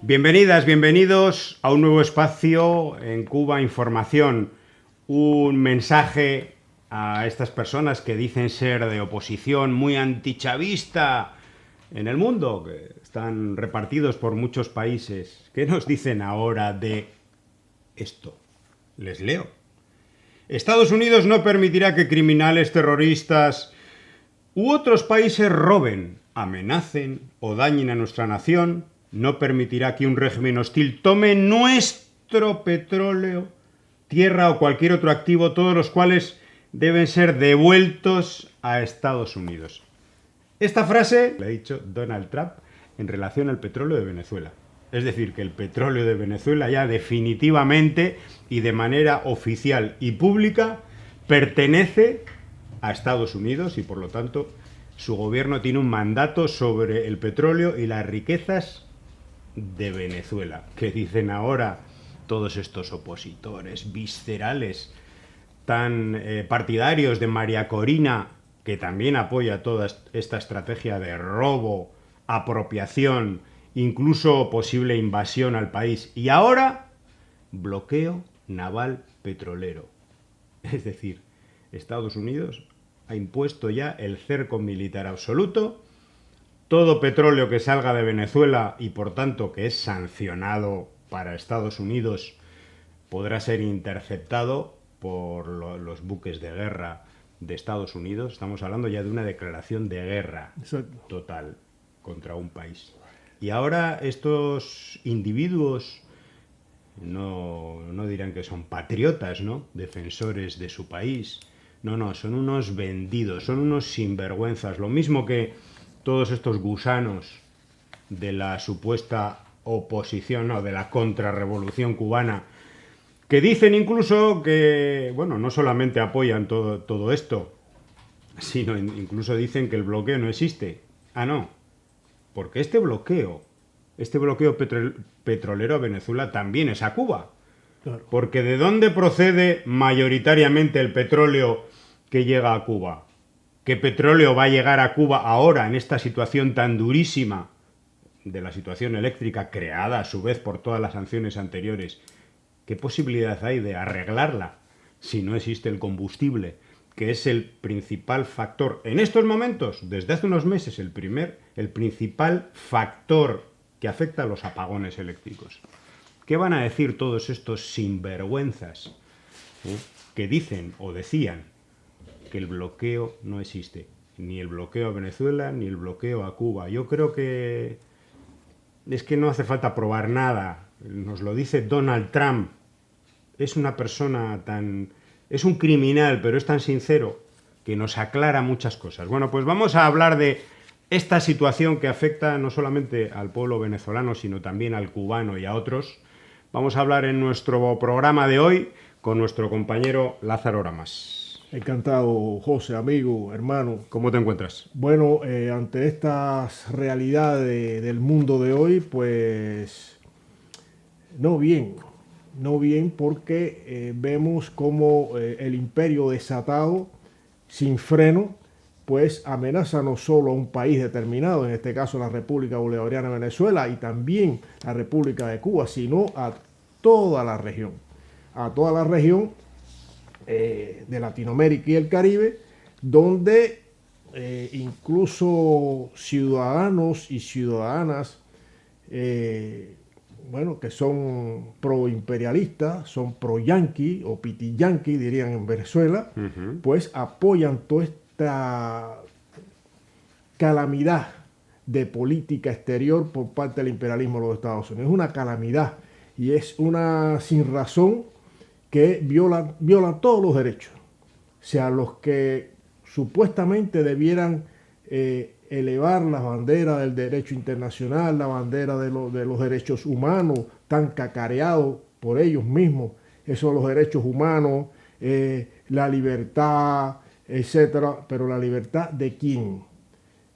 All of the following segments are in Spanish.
Bienvenidas, bienvenidos a un nuevo espacio en Cuba Información. Un mensaje a estas personas que dicen ser de oposición muy antichavista en el mundo, que están repartidos por muchos países. ¿Qué nos dicen ahora de esto? Les leo. Estados Unidos no permitirá que criminales, terroristas u otros países roben, amenacen o dañen a nuestra nación. No permitirá que un régimen hostil tome nuestro petróleo, tierra o cualquier otro activo, todos los cuales deben ser devueltos a Estados Unidos. Esta frase la ha dicho Donald Trump en relación al petróleo de Venezuela. Es decir, que el petróleo de Venezuela ya definitivamente y de manera oficial y pública pertenece a Estados Unidos y por lo tanto su gobierno tiene un mandato sobre el petróleo y las riquezas de Venezuela. ¿Qué dicen ahora todos estos opositores viscerales tan partidarios de María Corina, que también apoya toda esta estrategia de robo, apropiación, incluso posible invasión al país? Y ahora, bloqueo naval petrolero. Es decir, Estados Unidos ha impuesto ya el cerco militar absoluto. Todo petróleo que salga de Venezuela y por tanto que es sancionado para Estados Unidos podrá ser interceptado por los buques de guerra de Estados Unidos. Estamos hablando ya de una declaración de guerra total contra un país. Y ahora estos individuos no dirán que son patriotas, ¿no? Defensores de su país. No, son unos vendidos, son unos sinvergüenzas. Lo mismo que todos estos gusanos de la supuesta oposición, no, de la contrarrevolución cubana, que dicen incluso que, bueno, no solamente apoyan todo esto, sino incluso dicen que el bloqueo no existe. Ah, no, porque este bloqueo petrolero a Venezuela también es a Cuba. Claro. Porque ¿de dónde procede mayoritariamente el petróleo que llega a Cuba? ¿Qué petróleo va a llegar a Cuba ahora en esta situación tan durísima de la situación eléctrica creada a su vez por todas las sanciones anteriores? ¿Qué posibilidad hay de arreglarla si no existe el combustible, que es el principal factor en estos momentos, desde hace unos meses, el principal factor que afecta a los apagones eléctricos? ¿Qué van a decir todos estos sinvergüenzas que dicen o decían que el bloqueo no existe? Ni el bloqueo a Venezuela, ni el bloqueo a Cuba. Yo creo que es que no hace falta probar nada. Nos lo dice Donald Trump. Es una persona es un criminal, pero es tan sincero que nos aclara muchas cosas. Bueno, pues vamos a hablar de esta situación que afecta no solamente al pueblo venezolano, sino también al cubano y a otros. Vamos a hablar en nuestro programa de hoy con nuestro compañero Lázaro Ramas. Encantado, José, amigo, hermano. ¿Cómo te encuentras? Bueno, ante estas realidades del mundo de hoy, pues no bien porque vemos como el imperio desatado, sin freno, pues amenaza no solo a un país determinado, en este caso la República Bolivariana de Venezuela y también la República de Cuba, sino a toda la región. A toda la región de Latinoamérica y el Caribe, donde incluso ciudadanos y ciudadanas que son pro-imperialistas, son pro-yanqui o piti-yanqui, dirían en Venezuela, pues apoyan toda esta calamidad de política exterior por parte del imperialismo de los Estados Unidos. Es una calamidad y es una sinrazón que viola todos los derechos. O sea, los que supuestamente debieran elevar la bandera del derecho internacional, la bandera de los derechos humanos, tan cacareados por ellos mismos, esos los derechos humanos, la libertad, etcétera, pero la libertad ¿de quién?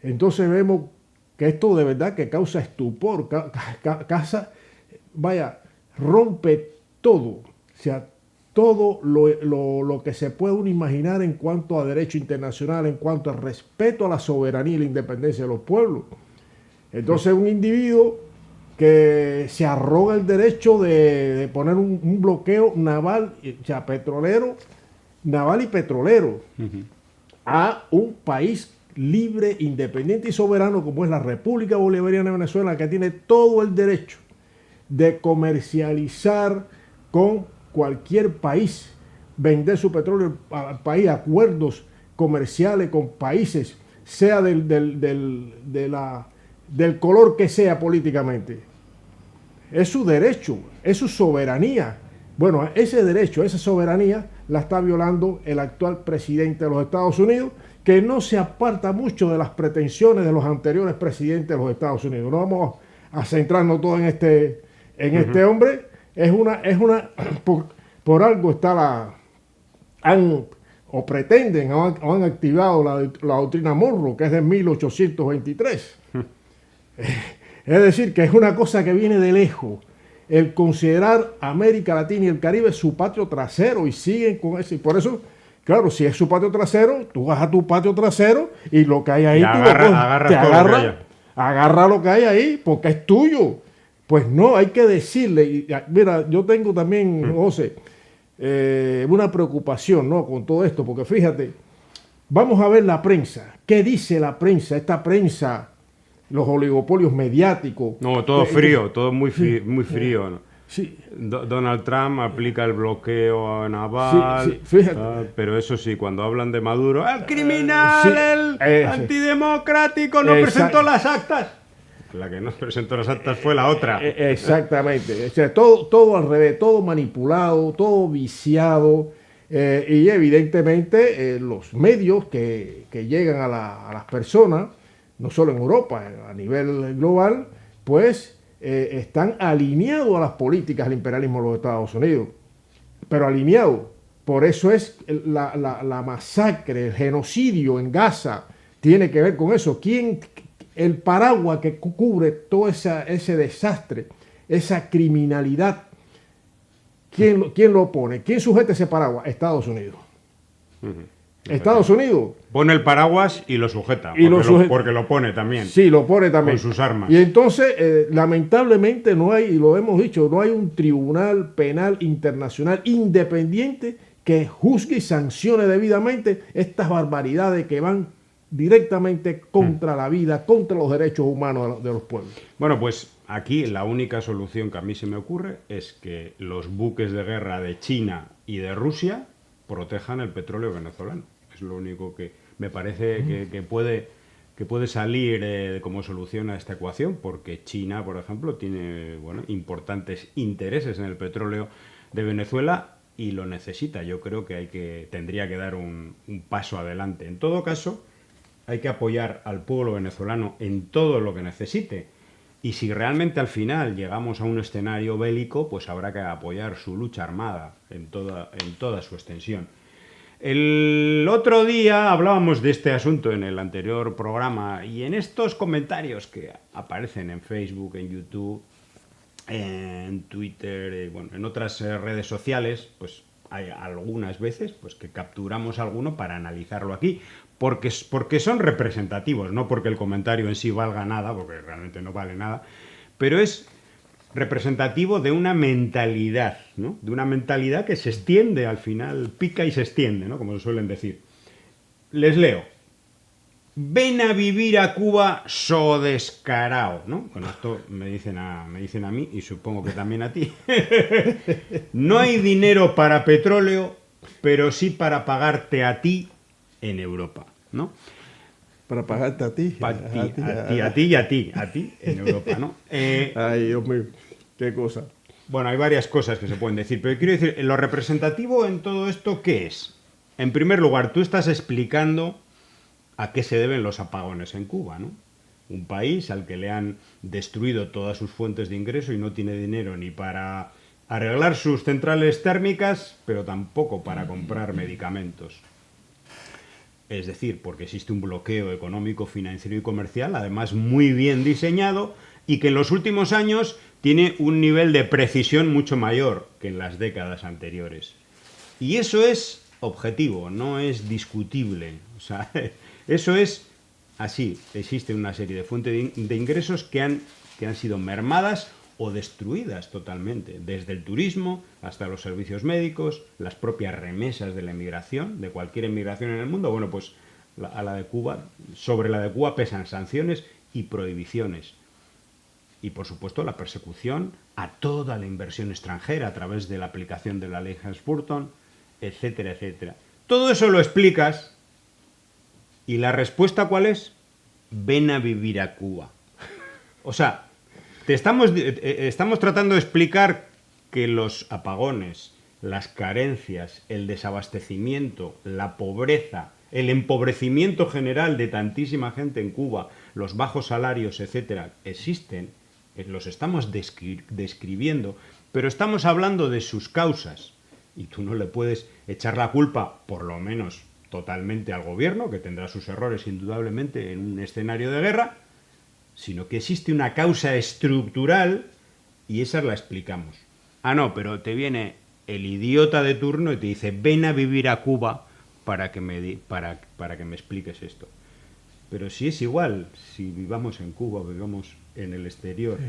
Entonces vemos que esto de verdad que causa estupor, rompe todo, o sea, todo lo que se puede uno imaginar en cuanto a derecho internacional, en cuanto al respeto a la soberanía y la independencia de los pueblos. Entonces un individuo que se arroga el derecho de poner un bloqueo naval, o sea, petrolero, naval y petrolero, a un país libre, independiente y soberano como es la República Bolivariana de Venezuela, que tiene todo el derecho de comercializar con cualquier país, vender su petróleo al país, acuerdos comerciales con países, sea del color que sea políticamente. Es su derecho, es su soberanía. Bueno, ese derecho, esa soberanía la está violando el actual presidente de los Estados Unidos, que no se aparta mucho de las pretensiones de los anteriores presidentes de los Estados Unidos. No vamos a centrarnos todo en este hombre. Por algo está o pretenden o han activado la doctrina Monroe, que es de 1823. Es decir, que es una cosa que viene de lejos. El considerar América Latina y el Caribe su patio trasero, y siguen con eso. Y por eso, claro, si es su patio trasero, tú vas a tu patio trasero y lo que hay ahí, agarra lo que hay ahí porque es tuyo. Pues no, hay que decirle. Mira, yo tengo también, José, una preocupación, ¿no?, con todo esto, porque fíjate, vamos a ver la prensa. ¿Qué dice la prensa? Esta prensa, los oligopolios mediáticos. No, todo frío, todo muy frío. ¿No? Sí. Donald Trump aplica el bloqueo naval, sí, fíjate. pero eso sí, cuando hablan de Maduro, ¡el criminal, el antidemocrático, no presentó las actas! La que no presentó las actas fue la otra. Exactamente. O sea, todo al revés, todo manipulado, todo viciado. Y evidentemente los medios que llegan a las personas, no solo en Europa, a nivel global, pues están alineados a las políticas del imperialismo de los Estados Unidos. Pero alineados. Por eso es la masacre, el genocidio en Gaza, tiene que ver con eso. El paraguas que cubre todo ese desastre, esa criminalidad, ¿quién lo pone? ¿Quién sujeta ese paraguas? Estados Unidos. Estados Unidos pone el paraguas y lo sujeta, porque lo pone también. Sí, lo pone también. Con sus armas. Y entonces, lamentablemente, no hay, y lo hemos dicho, no hay un tribunal penal internacional independiente que juzgue y sancione debidamente estas barbaridades que van directamente contra la vida, contra los derechos humanos de los pueblos. Bueno, pues aquí la única solución que a mí se me ocurre es que los buques de guerra de China y de Rusia protejan el petróleo venezolano. Es lo único que me parece que puede salir como solución a esta ecuación, porque China, por ejemplo, tiene importantes intereses en el petróleo de Venezuela y lo necesita. Yo creo que tendría que dar un paso adelante. En todo caso, hay que apoyar al pueblo venezolano en todo lo que necesite. Y si realmente al final llegamos a un escenario bélico, pues habrá que apoyar su lucha armada en toda su extensión. El otro día hablábamos de este asunto en el anterior programa, y en estos comentarios que aparecen en Facebook, en YouTube, en Twitter, en otras redes sociales, pues hay algunas veces pues que capturamos alguno para analizarlo aquí, porque son representativos, no porque el comentario en sí valga nada, porque realmente no vale nada, pero es representativo de una mentalidad, ¿no? De una mentalidad que se extiende al final, pica y se extiende, ¿no?, como se suelen decir. Les leo. Ven a vivir a Cuba, so descarao, ¿no? Con esto me dicen a mí y supongo que también a ti. No hay dinero para petróleo, pero sí para pagarte a ti en Europa, ¿no? Para pagarte a ti. A ti en Europa, ¿no? Ay, Dios mío, qué cosa. Bueno, hay varias cosas que se pueden decir, pero quiero decir, lo representativo en todo esto, ¿qué es? En primer lugar, tú estás explicando a qué se deben los apagones en Cuba, ¿no? Un país al que le han destruido todas sus fuentes de ingreso y no tiene dinero ni para arreglar sus centrales térmicas, pero tampoco para comprar medicamentos. Es decir, porque existe un bloqueo económico, financiero y comercial, además muy bien diseñado, y que en los últimos años tiene un nivel de precisión mucho mayor que en las décadas anteriores. Y eso es objetivo, no es discutible. O sea, eso es así existe una serie de fuentes de ingresos que han sido mermadas o destruidas totalmente, desde el turismo hasta los servicios médicos, las propias remesas de la emigración, de cualquier emigración en el mundo. Bueno, pues sobre la de Cuba pesan sanciones y prohibiciones. Y, por supuesto, la persecución a toda la inversión extranjera a través de la aplicación de la ley Helms-Burton, etcétera, etcétera. Todo eso lo explicas y la respuesta, ¿cuál es? Ven a vivir a Cuba. O sea, estamos tratando de explicar que los apagones, las carencias, el desabastecimiento, la pobreza, el empobrecimiento general de tantísima gente en Cuba, los bajos salarios, etcétera, existen, los estamos describiendo, pero estamos hablando de sus causas. Y tú no le puedes echar la culpa, por lo menos totalmente, al gobierno, que tendrá sus errores indudablemente en un escenario de guerra, sino que existe una causa estructural y esa la explicamos. Ah, no, pero te viene el idiota de turno y te dice, ven a vivir a Cuba para que me expliques esto. Pero si es igual, si vivamos en Cuba o vivamos en el exterior,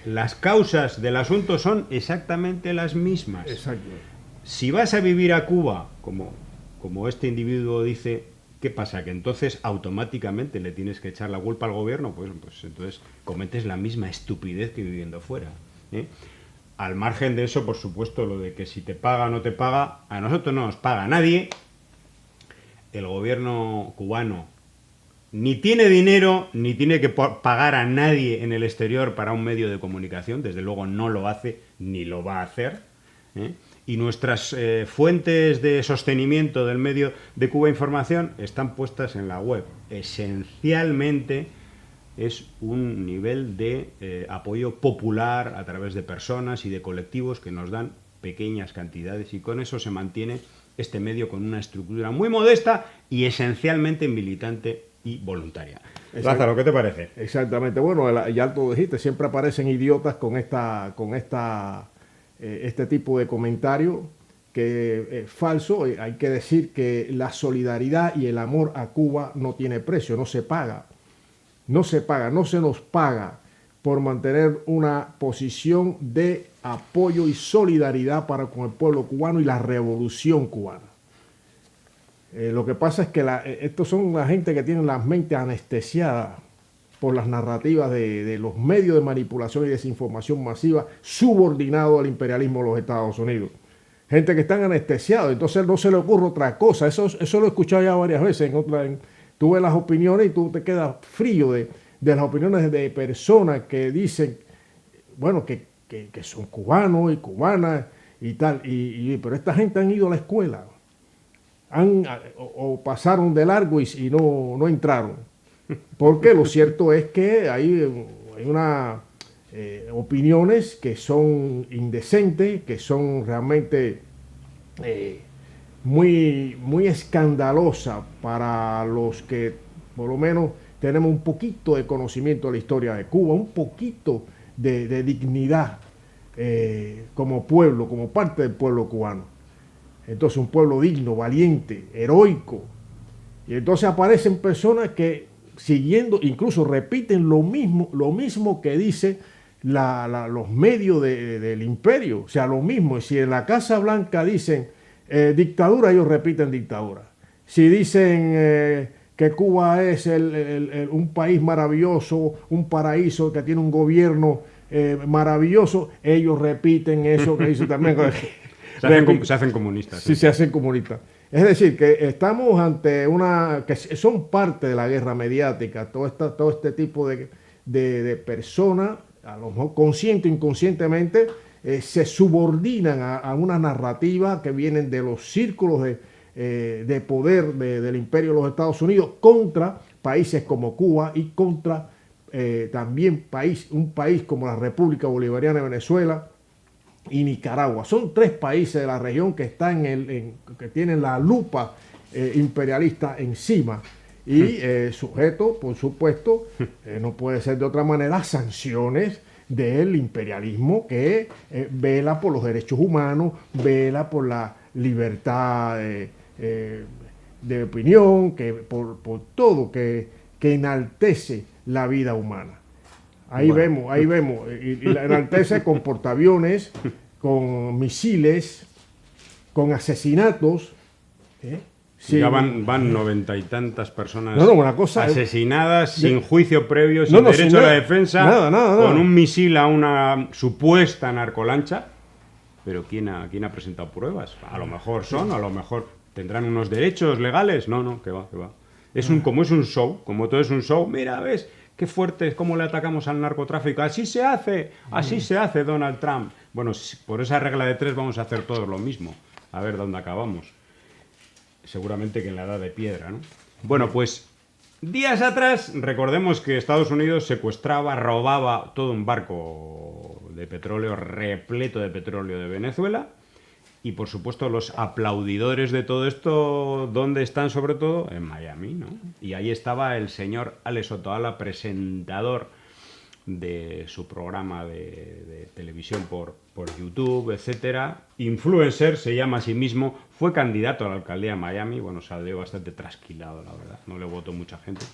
las causas del asunto son exactamente las mismas. Exacto. Si vas a vivir a Cuba, como este individuo dice, ¿qué pasa? ¿Que entonces automáticamente le tienes que echar la culpa al gobierno? Pues entonces cometes la misma estupidez que viviendo fuera, ¿eh? Al margen de eso, por supuesto, lo de que si te paga o no te paga, a nosotros no nos paga nadie. El gobierno cubano ni tiene dinero, ni tiene que pagar a nadie en el exterior para un medio de comunicación. Desde luego no lo hace, ni lo va a hacer, ¿eh? Y nuestras fuentes de sostenimiento del medio de Cuba Información están puestas en la web. Esencialmente es un nivel de apoyo popular a través de personas y de colectivos que nos dan pequeñas cantidades, y con eso se mantiene este medio con una estructura muy modesta y esencialmente militante y voluntaria. Lázaro, ¿qué te parece? Exactamente. Bueno, ya tú dijiste, siempre aparecen idiotas con este tipo de comentario que es falso. Hay que decir que la solidaridad y el amor a Cuba no tiene precio, no se paga. No se paga, no se nos paga por mantener una posición de apoyo y solidaridad para con el pueblo cubano y la revolución cubana. Lo que pasa es que estos son la gente que tienen las mentes anestesiadas por las narrativas de los medios de manipulación y desinformación masiva subordinados al imperialismo de los Estados Unidos. Gente que están anestesiados, entonces no se le ocurre otra cosa. Eso lo he escuchado ya varias veces. Tú ves las opiniones y tú te quedas frío de las opiniones de personas que dicen, bueno, que son cubanos y cubanas y tal. Pero esta gente han ido a la escuela, o pasaron de largo y no entraron. Porque lo cierto es que hay unas opiniones que son indecentes, que son realmente muy, muy escandalosas para los que por lo menos tenemos un poquito de conocimiento de la historia de Cuba, un poquito de dignidad como pueblo, como parte del pueblo cubano. Entonces un pueblo digno, valiente, heroico. Y entonces aparecen personas que siguiendo, incluso repiten lo mismo que dicen los medios del imperio. O sea, lo mismo. Si en la Casa Blanca dicen dictadura, ellos repiten dictadura. Si dicen que Cuba es un país maravilloso, un paraíso, que tiene un gobierno maravilloso, ellos repiten eso que dicen también. Se hacen comunistas. Sí, se hacen comunistas. Es decir, que estamos ante que son parte de la guerra mediática, todo este tipo de personas, a lo mejor consciente o inconscientemente, se subordinan a una narrativa que vienen de los círculos de poder del imperio de los Estados Unidos contra países como Cuba y contra también un país como la República Bolivariana de Venezuela y Nicaragua. Son tres países de la región que están que tienen la lupa imperialista encima y sujeto, por supuesto, no puede ser de otra manera, a sanciones del imperialismo que vela por los derechos humanos, vela por la libertad de opinión, por todo, que que enaltece la vida humana. Ahí vemos, y la enaltece con portaaviones, con misiles, con asesinatos. Ya van 90 y tantas personas una cosa, asesinadas sin juicio previo, sin derecho a la defensa, nada. con un misil a una supuesta narcolancha. Pero ¿quién ha presentado pruebas? A lo mejor a lo mejor tendrán unos derechos legales. No, que va. Como es un show, como todo es un show, mira, ¿ves? Qué fuerte es cómo le atacamos al narcotráfico. Así se hace Donald Trump. Bueno, por esa regla de 3 vamos a hacer todos lo mismo. A ver dónde acabamos. Seguramente que en la edad de piedra, ¿no? Bueno, pues días atrás, recordemos que Estados Unidos secuestraba, robaba todo un barco de petróleo repleto de petróleo de Venezuela. Y por supuesto los aplaudidores de todo esto, ¿dónde están sobre todo? En Miami, ¿no? Y ahí estaba el señor Alex Otaola, presentador de su programa de televisión por YouTube, etcétera. Influencer, se llama a sí mismo, fue candidato a la alcaldía de Miami, bueno, salió bastante trasquilado, la verdad, no le votó mucha gente,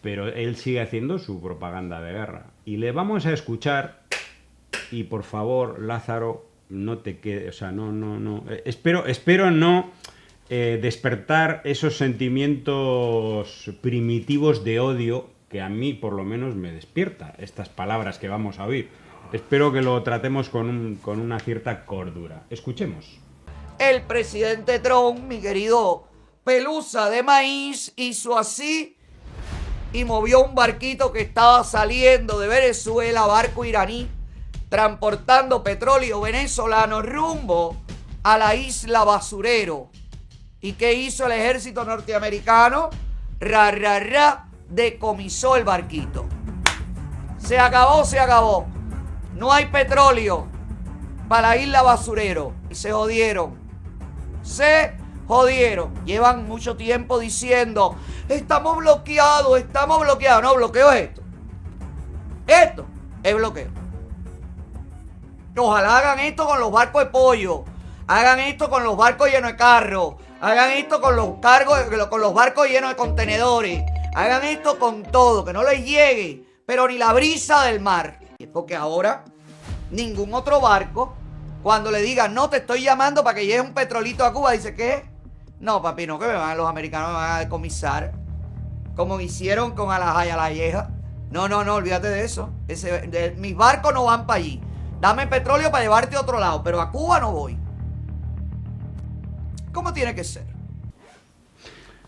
pero él sigue haciendo su propaganda de guerra. Y le vamos a escuchar, y por favor, Lázaro, no te quedes, o sea, no, espero no despertar esos sentimientos primitivos de odio que a mí por lo menos me despierta estas palabras que vamos a oír. Espero que lo tratemos con una cierta cordura. Escuchemos. El presidente Trump, mi querido pelusa de maíz, hizo así y movió un barquito que estaba saliendo de Venezuela, barco iraní, transportando petróleo venezolano rumbo a la isla Basurero. ¿Y qué hizo el ejército norteamericano? Decomisó el barquito. Se acabó. No hay petróleo para la isla Basurero. Y se jodieron. Llevan mucho tiempo diciendo, estamos bloqueados. No, bloqueo es esto. Esto es bloqueo. Ojalá hagan esto con los barcos de pollo. Hagan esto con los barcos llenos de carros. Hagan esto con los barcos llenos de contenedores. Hagan esto con todo, que no les llegue, pero ni la brisa del mar. Porque ahora ningún otro barco, cuando le digan, no, te estoy llamando para que lleve un petrolito a Cuba, dice, ¿qué? No, papi, no, que los americanos me van a decomisar, como hicieron con Alayeja. No, olvídate de eso. Mis barcos no van para allí. Dame petróleo para llevarte a otro lado, pero a Cuba no voy. ¿Cómo tiene que ser?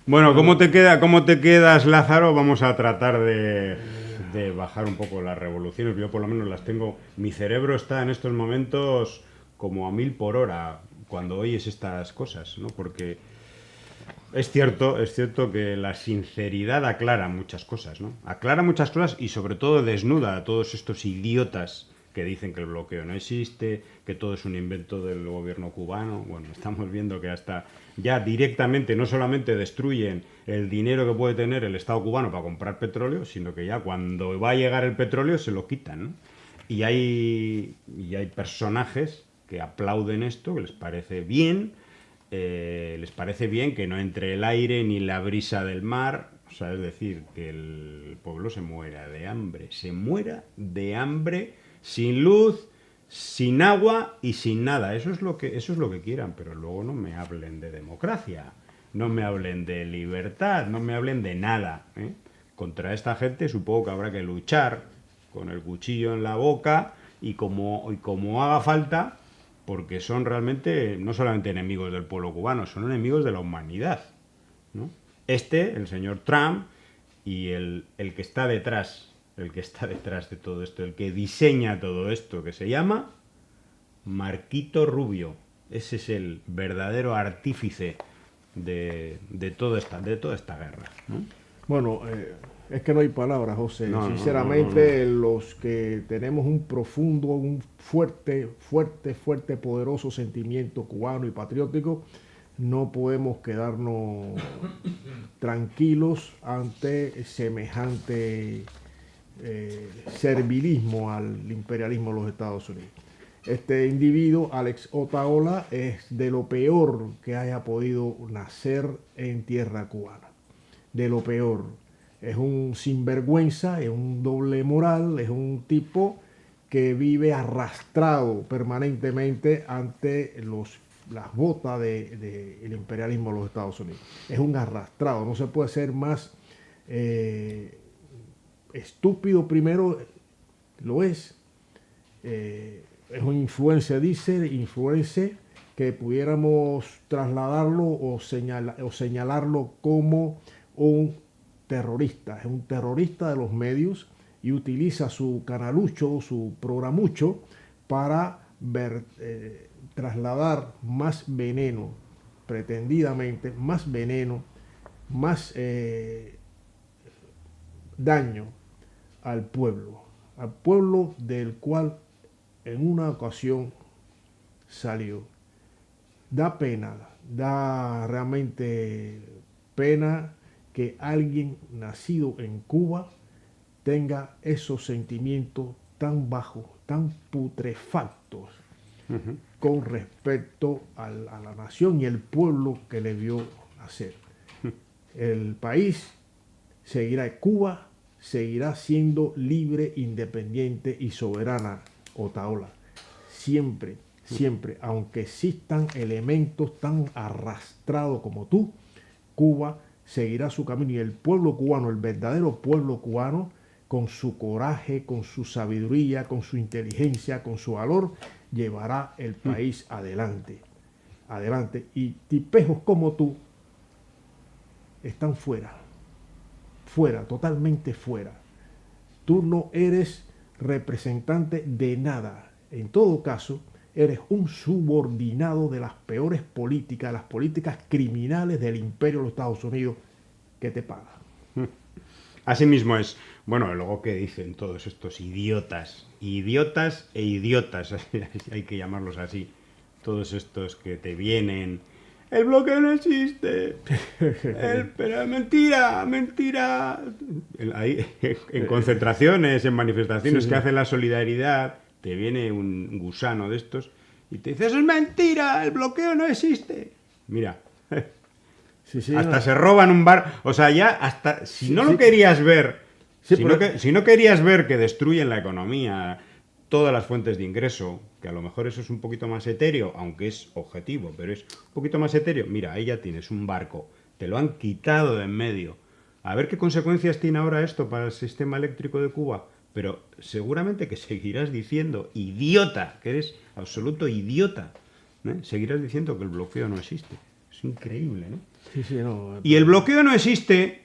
Bueno, ¿cómo te quedas, Lázaro? Vamos a tratar de bajar un poco las revoluciones. Yo por lo menos las tengo. Mi cerebro está en estos momentos como a 1000 por hora cuando oyes estas cosas, ¿no? Porque es cierto que la sinceridad aclara muchas cosas, ¿no? Aclara muchas cosas y sobre todo desnuda a todos estos idiotas que dicen que el bloqueo no existe, que todo es un invento del gobierno cubano. Bueno, estamos viendo que hasta ya directamente no solamente destruyen el dinero que puede tener el Estado cubano para comprar petróleo, sino que ya cuando va a llegar el petróleo se lo quitan, ¿no? Y hay personajes que aplauden esto, que les parece bien que no entre el aire ni la brisa del mar, o sea, es decir, que el pueblo se muera de hambre, sin luz, sin agua y sin nada. Eso es lo que quieran, pero luego no me hablen de democracia, no me hablen de libertad, no me hablen de nada, ¿eh? Contra esta gente supongo que habrá que luchar con el cuchillo en la boca y como haga falta, porque son realmente no solamente enemigos del pueblo cubano, son enemigos de la humanidad, ¿no? El señor Trump y el que está detrás de todo esto, el que diseña todo esto, que se llama Marquito Rubio. Ese es el verdadero artífice de toda esta guerra, ¿no? Bueno, es que no hay palabras, José. Sinceramente, los que tenemos un profundo, un fuerte, poderoso sentimiento cubano y patriótico, no podemos quedarnos tranquilos ante semejante servilismo al imperialismo de los Estados Unidos. Este individuo, Alex Otaola, es de lo peor que haya podido nacer en tierra cubana. De lo peor. Es un sinvergüenza, es un doble moral, es un tipo que vive arrastrado permanentemente ante las botas del imperialismo de los Estados Unidos. Es un arrastrado, no se puede ser más estúpido primero, lo es. Es una influencia, dice, que pudiéramos trasladarlo o señalarlo como un terrorista. Es un terrorista de los medios y utiliza su canalucho, su programucho para trasladar más veneno, pretendidamente, más veneno, más daño al pueblo del cual en una ocasión salió. Da pena, da realmente pena que alguien nacido en Cuba tenga esos sentimientos tan bajos, tan putrefactos con respecto a la nación y el pueblo que le vio nacer. El país seguirá, Cuba seguirá siendo libre, independiente y soberana, Otaola. Siempre, siempre, aunque existan elementos tan arrastrados como tú, Cuba seguirá su camino y el pueblo cubano, el verdadero pueblo cubano, con su coraje, con su sabiduría, con su inteligencia, con su valor, llevará el país adelante. Adelante. Y tipejos como tú están fuera. Fuera, totalmente fuera. Tú no eres representante de nada. En todo caso, eres un subordinado de las peores políticas, las políticas criminales del imperio de los Estados Unidos que te paga. Así mismo es. Bueno, luego que dicen todos estos idiotas e idiotas, hay que llamarlos así, todos estos que te vienen, el bloqueo no existe, pero mentira, ahí, en concentraciones, en manifestaciones sí, que hacen la solidaridad, te viene un gusano de estos y te dice, eso es mentira, el bloqueo no existe. Mira. Hasta se roban un bar. O sea, ya hasta si no lo querías ver, si no querías ver que destruyen la economía, todas las fuentes de ingreso, que a lo mejor eso es un poquito más etéreo, aunque es objetivo, pero es un poquito más etéreo. Mira, ahí ya tienes un barco, te lo han quitado de en medio. A ver qué consecuencias tiene ahora esto para el sistema eléctrico de Cuba. Pero seguramente que seguirás diciendo, idiota, que eres absoluto idiota, ¿eh? Seguirás diciendo que el bloqueo no existe. Es increíble, ¿no? Sí, no. Y el bloqueo no existe,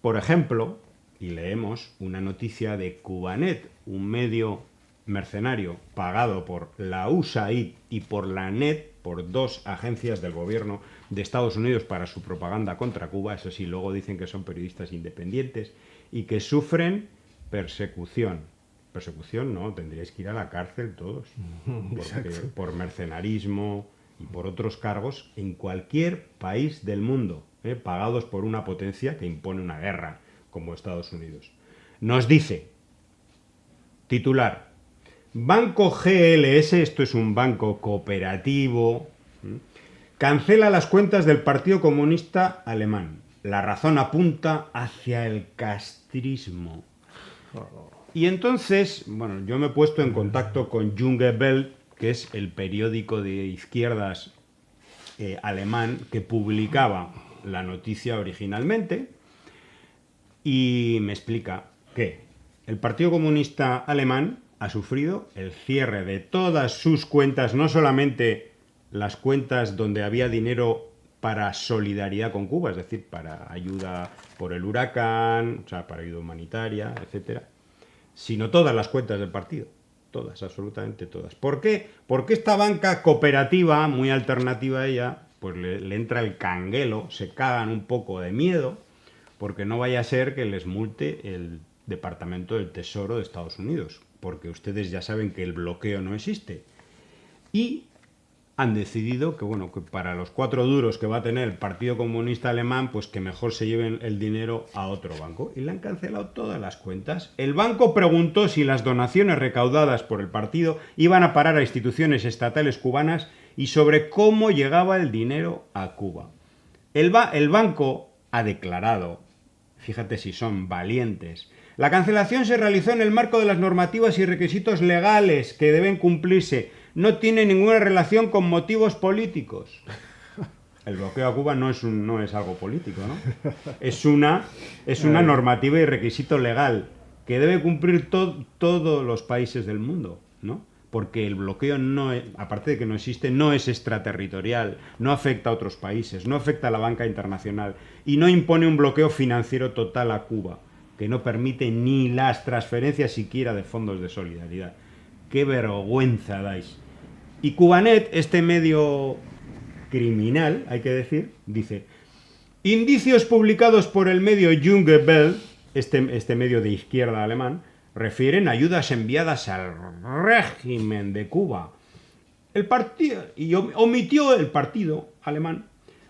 por ejemplo, y leemos una noticia de Cubanet, un medio mercenario pagado por la USAID y por la NET, por dos agencias del gobierno de Estados Unidos para su propaganda contra Cuba. Eso sí, luego dicen que son periodistas independientes y que sufren persecución. Persecución no, tendríais que ir a la cárcel todos, porque por mercenarismo y por otros cargos en cualquier país del mundo, pagados por una potencia que impone una guerra, como Estados Unidos. Nos dice, titular, Banco GLS, esto es un banco cooperativo, cancela las cuentas del Partido Comunista Alemán. La razón apunta hacia el castrismo. Y entonces, bueno, yo me he puesto en contacto con Junge Welt, que es el periódico de izquierdas alemán que publicaba la noticia originalmente, y me explica que el Partido Comunista Alemán ha sufrido el cierre de todas sus cuentas, no solamente las cuentas donde había dinero para solidaridad con Cuba, es decir, para ayuda por el huracán, o sea, para ayuda humanitaria, etcétera, sino todas las cuentas del partido. Todas, absolutamente todas. ¿Por qué? Porque esta banca cooperativa, muy alternativa a ella, pues le entra el canguelo, se cagan un poco de miedo, porque no vaya a ser que les multe el Departamento del Tesoro de Estados Unidos, porque ustedes ya saben que el bloqueo no existe. Y han decidido que, bueno, que para los 4 duros que va a tener el Partido Comunista Alemán, pues que mejor se lleven el dinero a otro banco. Y le han cancelado todas las cuentas. El banco preguntó si las donaciones recaudadas por el partido iban a parar a instituciones estatales cubanas y sobre cómo llegaba el dinero a Cuba. El banco ha declarado Fíjate si son valientes. La cancelación se realizó en el marco de las normativas y requisitos legales que deben cumplirse. No tiene ninguna relación con motivos políticos. El bloqueo a Cuba no es algo político, ¿no? Es una normativa y requisito legal que debe cumplir todos los países del mundo, ¿no? Porque el bloqueo no es, aparte de que no existe, no es extraterritorial, no afecta a otros países, no afecta a la banca internacional y no impone un bloqueo financiero total a Cuba, que no permite ni las transferencias siquiera de fondos de solidaridad. ¡Qué vergüenza dais! Y Cubanet, este medio criminal, hay que decir, dice: indicios publicados por el medio Junge Welt, este medio de izquierda alemán, refieren a ayudas enviadas al régimen de Cuba. El partido alemán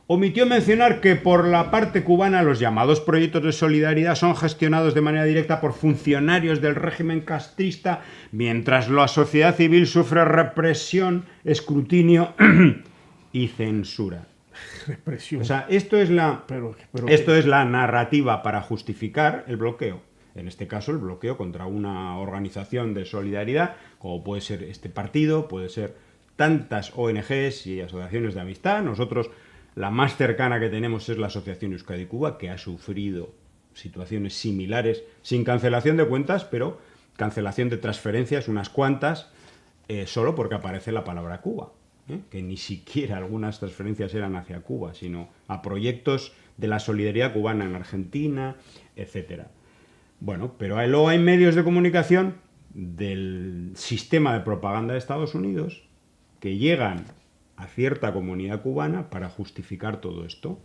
omitió mencionar que por la parte cubana los llamados proyectos de solidaridad son gestionados de manera directa por funcionarios del régimen castrista, mientras la sociedad civil sufre represión, escrutinio y censura. Represión. O sea, esto es la narrativa para justificar el bloqueo. En este caso, el bloqueo contra una organización de solidaridad, como puede ser este partido, puede ser tantas ONGs y asociaciones de amistad. Nosotros, la más cercana que tenemos es la Asociación Euskadi Cuba, que ha sufrido situaciones similares, sin cancelación de cuentas, pero cancelación de transferencias, unas cuantas, solo porque aparece la palabra Cuba. Que ni siquiera algunas transferencias eran hacia Cuba, sino a proyectos de la solidaridad cubana en Argentina, etcétera. Bueno, pero luego hay medios de comunicación del sistema de propaganda de Estados Unidos que llegan a cierta comunidad cubana para justificar todo esto.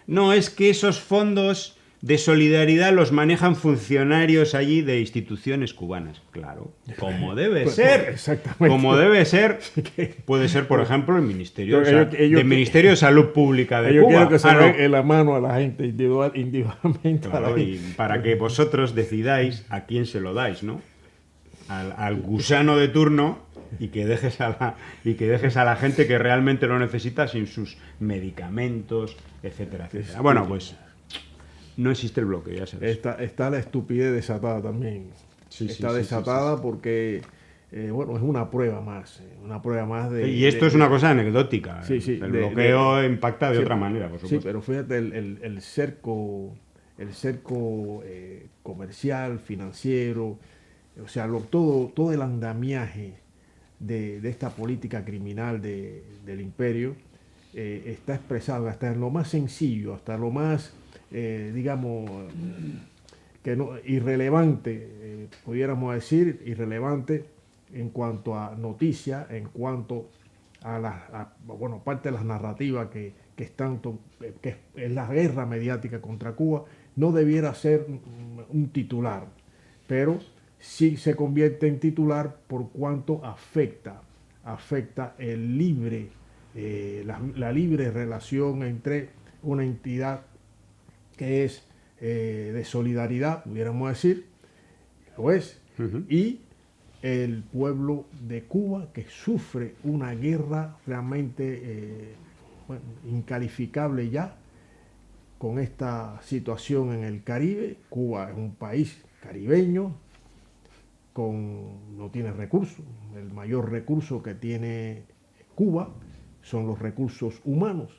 No es que esos fondos de solidaridad los manejan funcionarios allí de instituciones cubanas. Claro, como debe ser. Exactamente. Como debe ser. Puede ser, por ejemplo, el Ministerio de Salud Pública de Cuba. Yo quiero que se den en la mano a la gente individualmente. Claro, y para que vosotros decidáis a quién se lo dais, ¿no? Al gusano de turno y que dejes a la gente que realmente lo necesita sin sus medicamentos, etcétera, etcétera. Bueno, pues no existe el bloqueo, ya sabes. Está la estupidez desatada también. Está desatada porque, bueno, es una prueba más de... Y esto es una cosa anecdótica. Sí, el bloqueo impacta de otra manera, por supuesto. Sí, pero fíjate, el cerco comercial, financiero, o sea, todo el andamiaje de esta política criminal del imperio está expresado hasta en lo más sencillo, hasta lo más... digamos, que no, irrelevante, pudiéramos decir, irrelevante en cuanto a noticias, en cuanto a parte de las narrativas que es la guerra mediática contra Cuba, no debiera ser un titular, pero sí se convierte en titular por cuanto afecta el libre, la libre relación entre una entidad que es de solidaridad, pudiéramos decir, lo es, y el pueblo de Cuba, que sufre una guerra realmente incalificable ya con esta situación en el Caribe. Cuba es un país caribeño, no tiene recursos. El mayor recurso que tiene Cuba son los recursos humanos.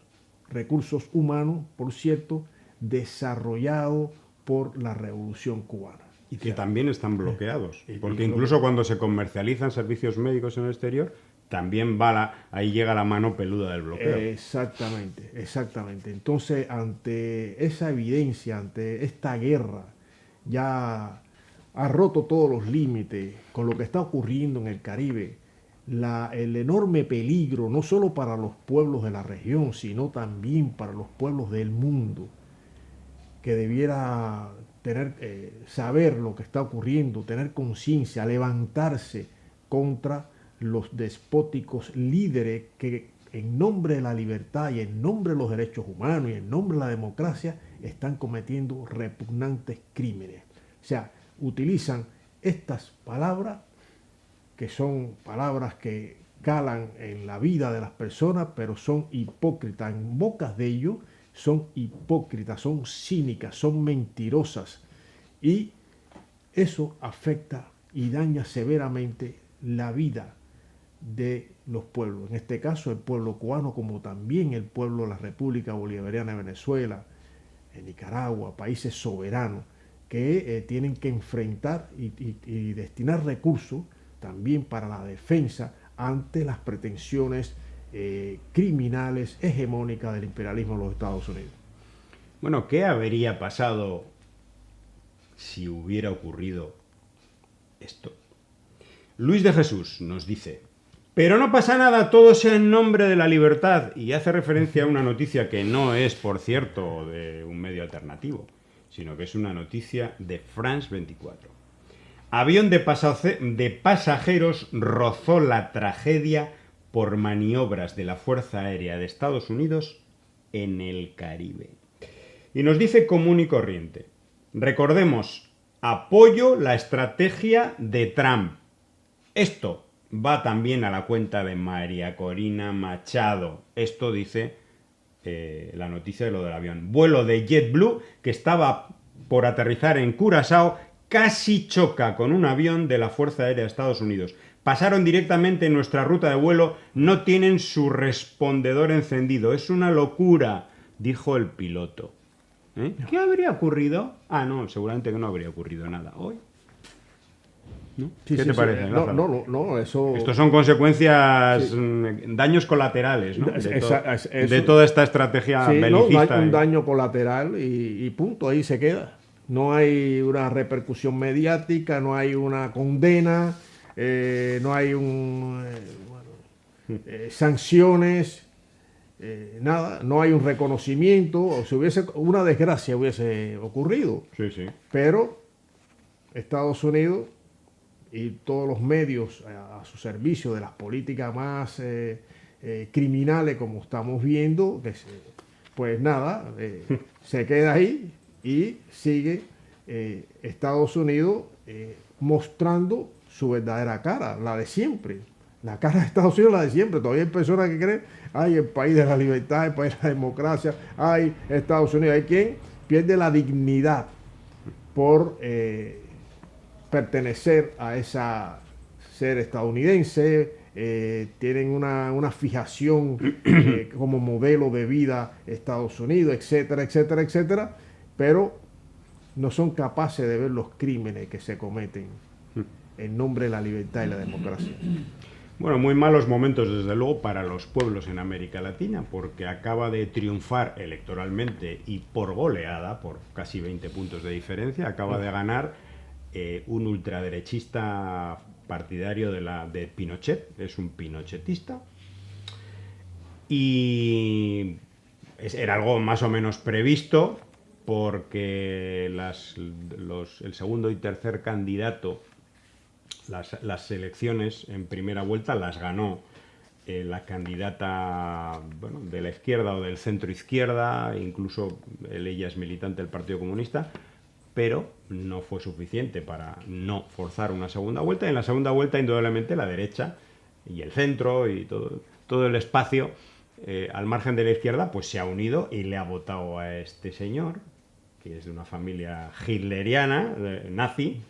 Recursos humanos, por cierto, desarrollado por la Revolución Cubana. Y que también están bloqueados, porque incluso cuando se comercializan servicios médicos en el exterior, también ahí llega la mano peluda del bloqueo. Exactamente. Entonces, ante esa evidencia, ante esta guerra, ya ha roto todos los límites con lo que está ocurriendo en el Caribe, el enorme peligro, no solo para los pueblos de la región, sino también para los pueblos del mundo, que debiera saber lo que está ocurriendo, tener conciencia, levantarse contra los despóticos líderes que en nombre de la libertad y en nombre de los derechos humanos y en nombre de la democracia están cometiendo repugnantes crímenes. O sea, utilizan estas palabras, que son palabras que calan en la vida de las personas, pero son hipócritas en bocas de ellos, son hipócritas, son cínicas, son mentirosas. Y eso afecta y daña severamente la vida de los pueblos. En este caso, el pueblo cubano, como también el pueblo de la República Bolivariana de Venezuela, en Nicaragua, países soberanos que tienen que enfrentar y destinar recursos también para la defensa ante las pretensiones criminales hegemónicas del imperialismo de los Estados Unidos. Bueno, ¿qué habría pasado si hubiera ocurrido esto? Luis de Jesús nos dice: pero no pasa nada, todo sea en nombre de la libertad. Y hace referencia a una noticia que no es, por cierto, de un medio alternativo, sino que es una noticia de France 24. Avión de pasajeros rozó la tragedia por maniobras de la Fuerza Aérea de Estados Unidos en el Caribe. Y nos dice común y corriente: recordemos, apoyo la estrategia de Trump. Esto va también a la cuenta de María Corina Machado. Esto dice la noticia de lo del avión. Vuelo de JetBlue que estaba por aterrizar en Curazao casi choca con un avión de la Fuerza Aérea de Estados Unidos. Pasaron directamente en nuestra ruta de vuelo, no tienen su respondedor encendido. Es una locura, dijo el piloto. ¿Qué habría ocurrido? Ah, no, seguramente que no habría ocurrido nada hoy. ¿No? Sí, ¿Qué sí, te sí. parece? No, eso... Estos son consecuencias, daños colaterales, ¿no? De toda esta estrategia belicista. No hay un daño colateral y punto, ahí se queda. No hay una repercusión mediática, no hay una condena, no hay sanciones, nada, no hay un reconocimiento. O si hubiese una desgracia hubiese ocurrido. Sí, sí. Pero Estados Unidos y todos los medios a su servicio de las políticas más criminales, como estamos viendo, pues nada, se queda ahí y sigue Estados Unidos mostrando su verdadera cara, la de siempre. La cara de Estados Unidos, la de siempre. Todavía hay personas que creen, ay, el país de la libertad, el país de la democracia, ay, Estados Unidos. Hay quien pierde la dignidad por pertenecer a esa ser estadounidense, tienen una fijación como modelo de vida Estados Unidos, etcétera, etcétera, etcétera, pero no son capaces de ver los crímenes que se cometen en nombre de la libertad y la democracia. Bueno, muy malos momentos desde luego para los pueblos en América Latina, porque acaba de triunfar electoralmente y por goleada, por casi 20 puntos de diferencia, acaba de ganar un ultraderechista partidario de Pinochet, es un pinochetista, y era algo más o menos previsto, porque el segundo y tercer candidato, las elecciones en primera vuelta las ganó la candidata de la izquierda o del centro izquierda, incluso ella es militante del Partido Comunista, pero no fue suficiente para no forzar una segunda vuelta. Y en la segunda vuelta, indudablemente, la derecha y el centro y todo el espacio al margen de la izquierda pues se ha unido y le ha votado a este señor, que es de una familia hitleriana, nazi,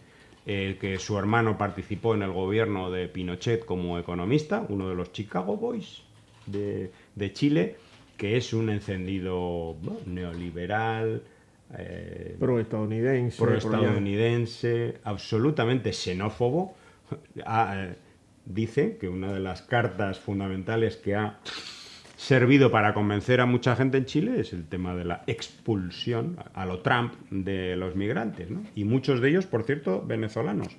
que su hermano participó en el gobierno de Pinochet como economista, uno de los Chicago Boys de Chile, que es un encendido neoliberal, pro-estadounidense, absolutamente xenófobo. Dice que una de las cartas fundamentales que ha servido para convencer a mucha gente en Chile es el tema de la expulsión, a lo Trump, de los migrantes, ¿no? Y muchos de ellos, por cierto, venezolanos.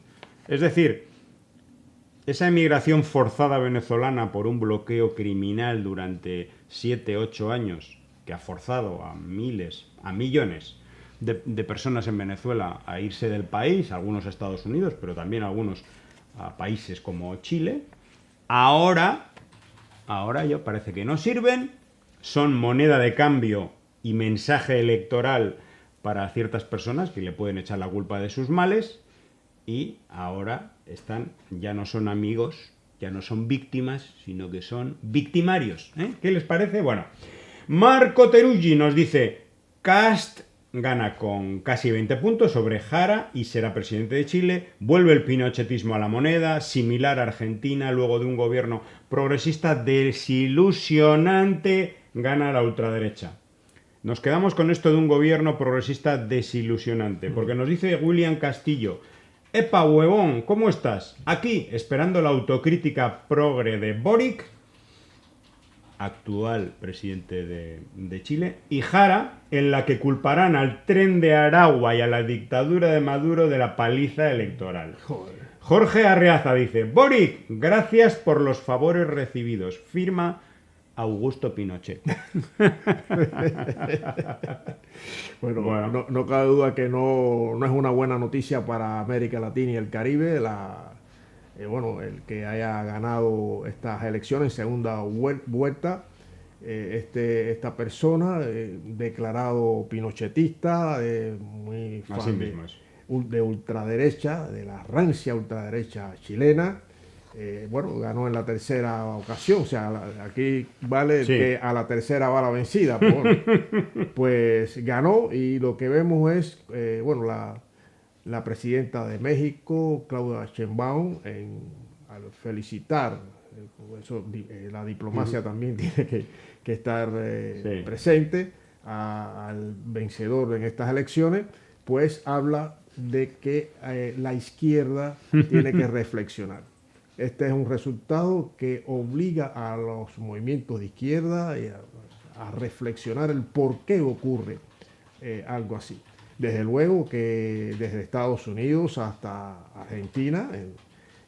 Es decir, esa emigración forzada venezolana por un bloqueo criminal durante 7-8 años, que ha forzado a miles, a millones de personas en Venezuela a irse del país, algunos a Estados Unidos, pero también algunos a países como Chile, ahora ya parece que no sirven, son moneda de cambio y mensaje electoral para ciertas personas que le pueden echar la culpa de sus males, y ahora ya no son amigos, ya no son víctimas, sino que son victimarios. ¿Qué les parece? Bueno, Marco Teruggi nos dice, Cast gana con casi 20 puntos sobre Jara y será presidente de Chile. Vuelve el pinochetismo a la moneda, similar a Argentina, luego de un gobierno progresista desilusionante, gana la ultraderecha. Nos quedamos con esto de un gobierno progresista desilusionante, porque nos dice William Castillo, ¡epa, huevón! ¿Cómo estás? Aquí, esperando la autocrítica progre de Boric, actual presidente de Chile, y Jara, en la que culparán al tren de Aragua y a la dictadura de Maduro de la paliza electoral. Joder. Jorge Arreaza dice, Boric, gracias por los favores recibidos. Firma Augusto Pinochet. Bueno. No cabe duda que no es una buena noticia para América Latina y el Caribe. El que haya ganado estas elecciones en segunda vuelta, esta persona declarado pinochetista, muy fan de ultraderecha, de la rancia ultraderecha chilena. Ganó en la tercera ocasión, o sea, aquí vale sí, que a la tercera va la vencida, pues ganó, y lo que vemos es, la presidenta de México, Claudia Sheinbaum, al felicitar, la diplomacia también tiene que estar presente al vencedor en estas elecciones, pues habla de que la izquierda tiene que reflexionar. Este es un resultado que obliga a los movimientos de izquierda a reflexionar el por qué ocurre algo así. Desde luego que desde Estados Unidos hasta Argentina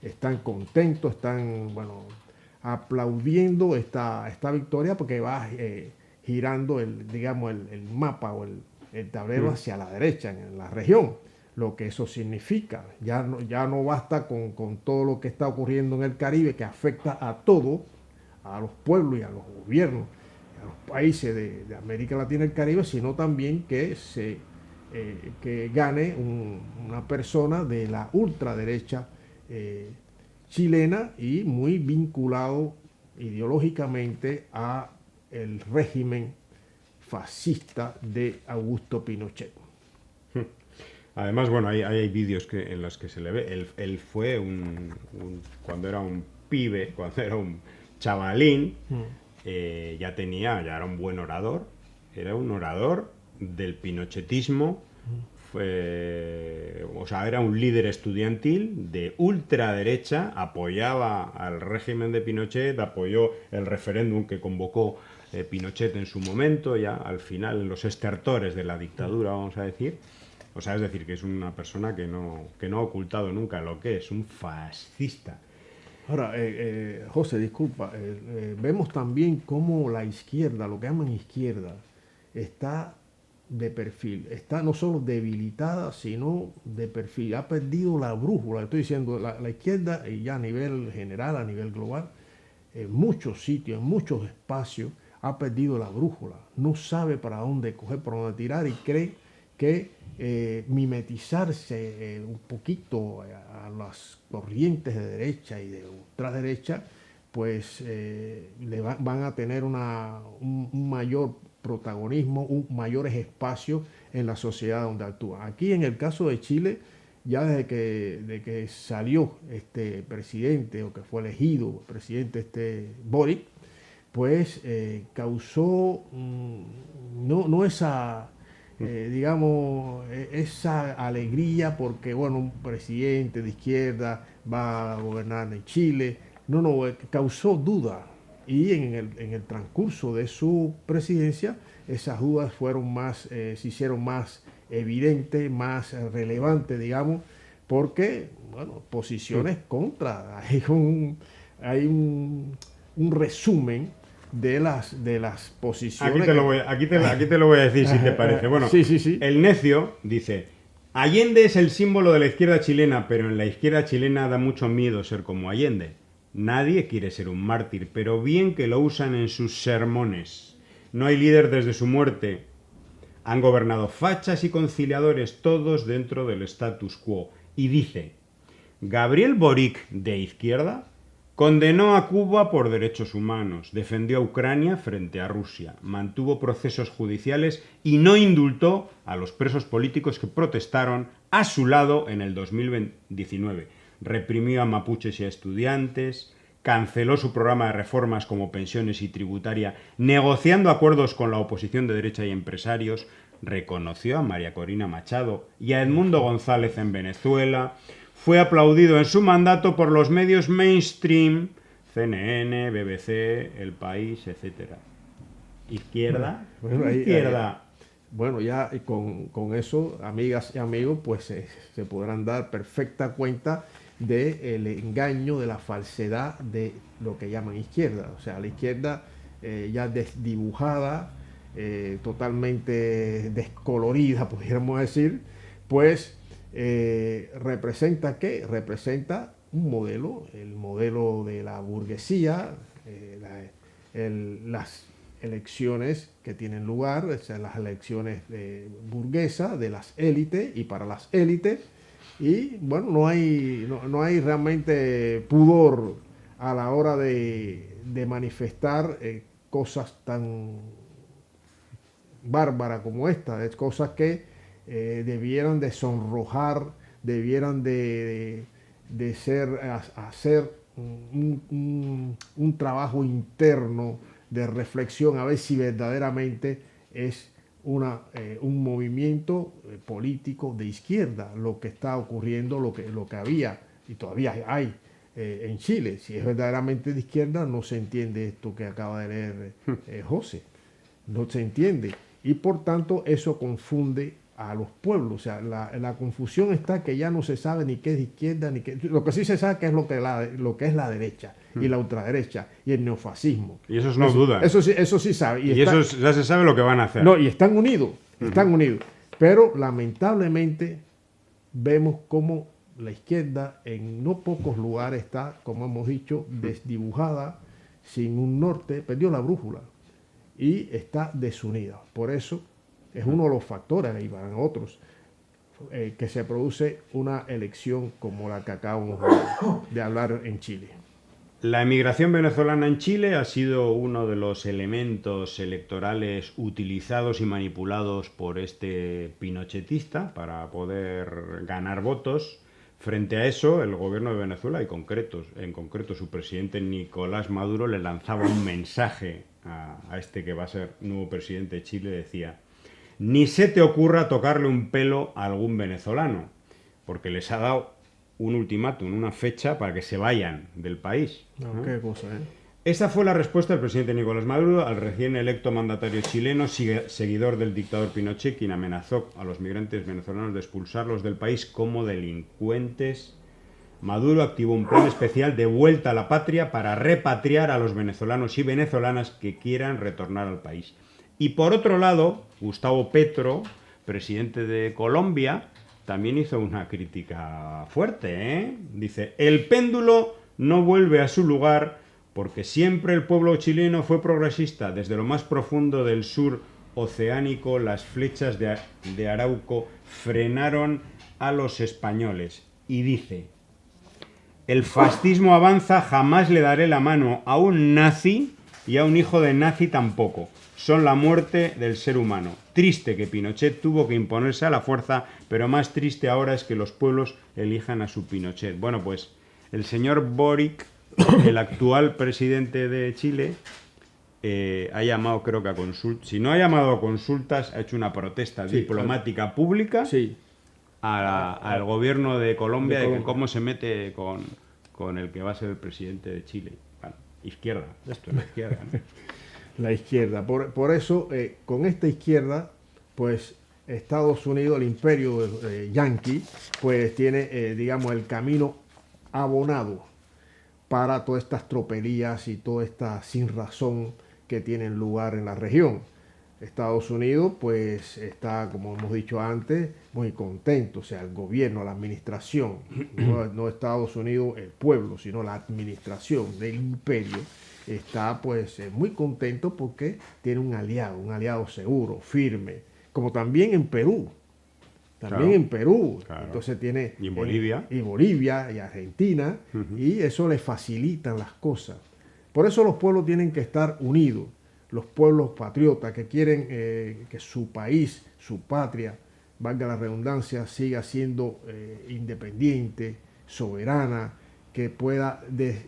están contentos, están aplaudiendo esta victoria, porque va girando el mapa o el tablero hacia la derecha en la región. Lo que eso significa. Ya no basta con todo lo que está ocurriendo en el Caribe, que afecta a todo, a los pueblos y a los gobiernos, a los países de América Latina y el Caribe, sino también que gane una persona de la ultraderecha chilena y muy vinculado ideológicamente a el régimen fascista de Augusto Pinochet. Además, hay vídeos en los que se le ve. Él fue cuando era un pibe, cuando era un chavalín, ya era un buen orador. Era un orador del pinochetismo. Era un líder estudiantil de ultraderecha, apoyaba al régimen de Pinochet, apoyó el referéndum que convocó Pinochet en su momento, ya al final, en los estertores de la dictadura, vamos a decir. Es decir, que es una persona que no ha ocultado nunca lo que es, un fascista. Ahora, José, disculpa, vemos también cómo la izquierda, lo que llaman izquierda, está de perfil, está no solo debilitada, sino de perfil, ha perdido la brújula. Estoy diciendo, la izquierda, y ya a nivel general, a nivel global, en muchos sitios, en muchos espacios, ha perdido la brújula, no sabe para dónde coger, para dónde tirar, y cree que mimetizarse un poquito a las corrientes de derecha y de ultraderecha, pues van a tener un mayor protagonismo, mayores espacios en la sociedad donde actúan. Aquí en el caso de Chile, ya desde que salió este presidente, o que fue elegido presidente Boric, pues causó no esa esa alegría porque un presidente de izquierda va a gobernar en Chile. Causó duda, y en el transcurso de su presidencia esas dudas se hicieron más evidentes, más relevantes, porque posiciones contra. Hay un resumen de las posiciones. Aquí te lo voy a decir, si te parece. Sí. El necio dice: Allende es el símbolo de la izquierda chilena, pero en la izquierda chilena da mucho miedo ser como Allende. Nadie quiere ser un mártir, pero bien que lo usan en sus sermones. No hay líder desde su muerte. Han gobernado fachas y conciliadores, todos dentro del status quo. Y dice: Gabriel Boric, de izquierda, Condenó a Cuba por derechos humanos, defendió a Ucrania frente a Rusia, mantuvo procesos judiciales y no indultó a los presos políticos que protestaron a su lado en el 2019. Reprimió a mapuches y a estudiantes, canceló su programa de reformas como pensiones y tributaria, negociando acuerdos con la oposición de derecha y empresarios, reconoció a María Corina Machado y a Edmundo González en Venezuela, fue aplaudido en su mandato por los medios mainstream, CNN, BBC, El País, etc. Izquierda, Bueno, izquierda. Bueno, ya con eso, amigas y amigos, pues se podrán dar perfecta cuenta del engaño, de la falsedad de lo que llaman izquierda. O sea, la izquierda ya desdibujada, totalmente descolorida, pudiéramos decir, pues representa ¿qué? Representa un modelo, el modelo de la burguesía, las elecciones que tienen lugar, o sea, las elecciones burguesas de las élites y para las élites, y bueno, no hay realmente pudor a la hora de manifestar cosas tan bárbaras como esta, es cosas que debieran de sonrojar, debieran de hacer un trabajo interno de reflexión a ver si verdaderamente es un movimiento político de izquierda lo que está ocurriendo, lo que había y todavía hay en Chile. Si es verdaderamente de izquierda, no se entiende esto que acaba de leer José, no se entiende, y por tanto eso confunde a los pueblos. O sea, la confusión está que ya no se sabe ni qué es de izquierda, ni qué. Lo que sí se sabe que es lo que es la derecha y la ultraderecha y el neofascismo. Y esos no dudan. Eso sí sabe. Y eso ya se sabe lo que van a hacer. No, y están unidos, unidos. Pero lamentablemente vemos cómo la izquierda en no pocos lugares está, como hemos dicho, desdibujada, sin un norte, perdió la brújula y está desunida. Por eso es uno de los factores, y van otros, que se produce una elección como la que acabamos de hablar en Chile. La emigración venezolana en Chile ha sido uno de los elementos electorales utilizados y manipulados por este pinochetista para poder ganar votos. Frente a eso, el gobierno de Venezuela, y en concreto su presidente Nicolás Maduro, le lanzaba un mensaje a este que va a ser nuevo presidente de Chile. Decía: ni se te ocurra tocarle un pelo a algún venezolano, porque les ha dado un ultimátum, una fecha para que se vayan del país. No, qué cosa, ¿eh? Esa fue la respuesta del presidente Nicolás Maduro al recién electo mandatario chileno, seguidor del dictador Pinochet, quien amenazó a los migrantes venezolanos de expulsarlos del país como delincuentes. Maduro activó un plan especial de vuelta a la patria para repatriar a los venezolanos y venezolanas que quieran retornar al país. Y por otro lado, Gustavo Petro, presidente de Colombia, también hizo una crítica fuerte, ¿eh? Dice: el péndulo no vuelve a su lugar porque siempre el pueblo chileno fue progresista. Desde lo más profundo del sur oceánico, las flechas de Arauco frenaron a los españoles. Y dice: el fascismo avanza, jamás le daré la mano a un nazi y a un hijo de nazi tampoco. Son la muerte del ser humano. Triste que Pinochet tuvo que imponerse a la fuerza, pero más triste ahora es que los pueblos elijan a su Pinochet. Bueno, pues el señor Boric, el actual presidente de Chile, ha llamado, creo que a consultas. Si no ha llamado a consultas, ha hecho una protesta diplomática pública al gobierno de Colombia de que cómo se mete con el que va a ser el presidente de Chile. Bueno, izquierda, esto es la izquierda, ¿no? La izquierda. Por eso, con esta izquierda, pues Estados Unidos, el imperio yanqui, pues tiene, digamos, el camino abonado para todas estas tropelías y toda esta sinrazón que tienen lugar en la región. Estados Unidos, pues está, como hemos dicho antes, muy contento, o sea, el gobierno, la administración, no Estados Unidos, el pueblo, sino la administración del imperio, está pues muy contento porque tiene un aliado seguro, firme, como también en Perú. también Claro. en Perú. Claro. Entonces tiene... Y en Bolivia. Y Bolivia y Argentina, y eso le facilitan las cosas. Por eso los pueblos tienen que estar unidos, los pueblos patriotas que quieren que su país, su patria, valga la redundancia, siga siendo independiente, soberana, que